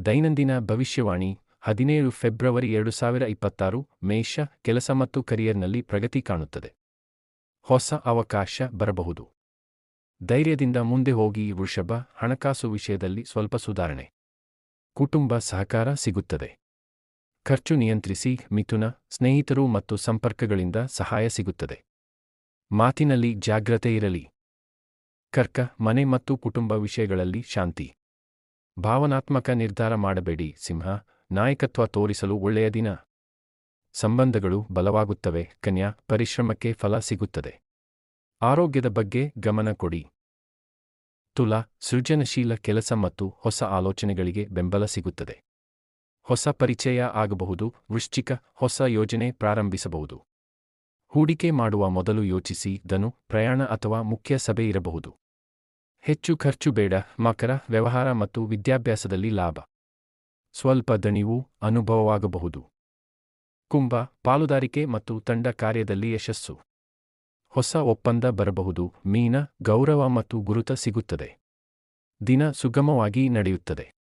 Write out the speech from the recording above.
ದೈನಂದಿನ ಭವಿಷ್ಯವಾಣಿ 17 ಫೆಬ್ರವರಿ 2026 ಮೇಷ ಕೆಲಸ ಮತ್ತು ಕರಿಯರ್ನಲ್ಲಿ ಪ್ರಗತಿ ಕಾಣುತ್ತದೆ. ಹೊಸ ಅವಕಾಶ ಬರಬಹುದು. ಧೈರ್ಯದಿಂದ ಮುಂದೆ ಹೋಗಿ. ವೃಷಭ ಹಣಕಾಸು ವಿಷಯದಲ್ಲಿ ಸ್ವಲ್ಪ ಸುಧಾರಣೆ. ಕುಟುಂಬ ಸಹಕಾರ ಸಿಗುತ್ತದೆ. ಖರ್ಚು ನಿಯಂತ್ರಿಸಿ. ಮಿಥುನ ಸ್ನೇಹಿತರು ಮತ್ತು ಸಂಪರ್ಕಗಳಿಂದ ಸಹಾಯ ಸಿಗುತ್ತದೆ. ಮಾತಿನಲ್ಲಿ ಜಾಗ್ರತೆ ಇರಲಿ. ಕರ್ಕ ಮನೆ ಮತ್ತು ಕುಟುಂಬ ವಿಷಯಗಳಲ್ಲಿ ಶಾಂತಿ. ಭಾವನಾತ್ಮಕ ನಿರ್ಧಾರ ಮಾಡಬೇಡಿ. ಸಿಂಹ ನಾಯಕತ್ವ ತೋರಿಸಲು ಒಳ್ಳೆಯ ದಿನ. ಸಂಬಂಧಗಳು ಬಲವಾಗುತ್ತವೆ. ಕನ್ಯಾ ಪರಿಶ್ರಮಕ್ಕೆ ಫಲ ಸಿಗುತ್ತದೆ. ಆರೋಗ್ಯದ ಬಗ್ಗೆ ಗಮನ ಕೊಡಿ. ತುಲಾ ಸೃಜನಶೀಲ ಕೆಲಸ ಮತ್ತು ಹೊಸ ಆಲೋಚನೆಗಳಿಗೆ ಬೆಂಬಲ ಸಿಗುತ್ತದೆ. ಹೊಸ ಪರಿಚಯ ಆಗಬಹುದು. ವೃಶ್ಚಿಕ ಹೊಸ ಯೋಜನೆ ಪ್ರಾರಂಭಿಸಬಹುದು. ಹೂಡಿಕೆ ಮಾಡುವ ಮೊದಲು ಯೋಚಿಸಿ. ಧನು ಪ್ರಯಾಣ ಅಥವಾ ಮುಖ್ಯ ಸಭೆ ಇರಬಹುದು. ಹೆಚ್ಚು ಖರ್ಚು ಬೇಡ. ಮಕರ ವ್ಯವಹಾರ ಮತ್ತು ವಿದ್ಯಾಭ್ಯಾಸದಲ್ಲಿ ಲಾಭ. ಸ್ವಲ್ಪ ದಣಿವು ಅನುಭವವಾಗಬಹುದು. ಕುಂಭ ಪಾಲುದಾರಿಕೆ ಮತ್ತು ತಂಡ ಕಾರ್ಯದಲ್ಲಿ ಯಶಸ್ಸು. ಹೊಸ ಒಪ್ಪಂದ ಬರಬಹುದು. ಮೀನ ಗೌರವ ಮತ್ತು ಗುರುತ ಸಿಗುತ್ತದೆ. ದಿನ ಸುಗಮವಾಗಿ ನಡೆಯುತ್ತದೆ.